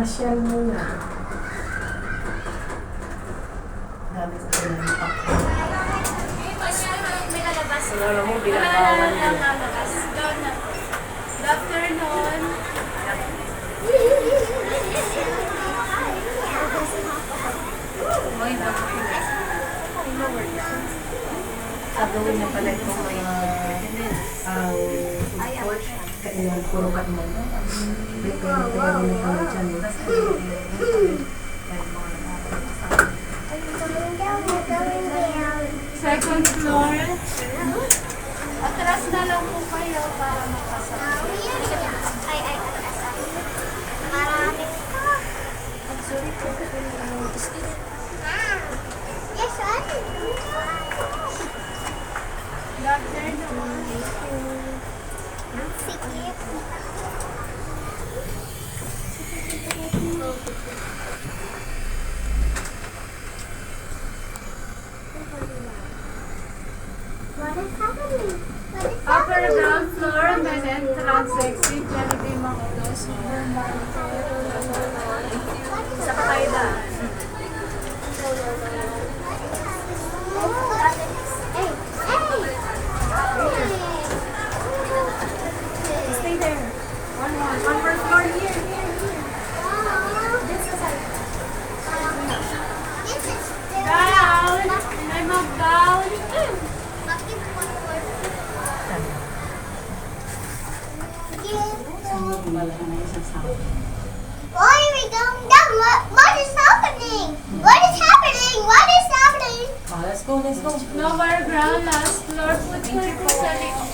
Masyal muna. Dami ko na ng pakya. May lalabas. Wala mo, binabawan mo. Good afternoon. Gagawin na pala itong mga food court. Kailan puro ka naman. Prepare na pala dyan. Second floor. Atras na lang po kayo para makasama. Ay. Marami ka. Sorry po. Yes, ate. Doctor naman. Sige. What is happening? Upper ground floor, main entrance, exit, Jollibee, McDonald's, supermarket. Sa kakaiba. Stay there. One more floor here. Down. I'm up down. Why are we going down? What is happening? What is happening? What is happening? Let's go. Lower ground, last floor, food court sa likod.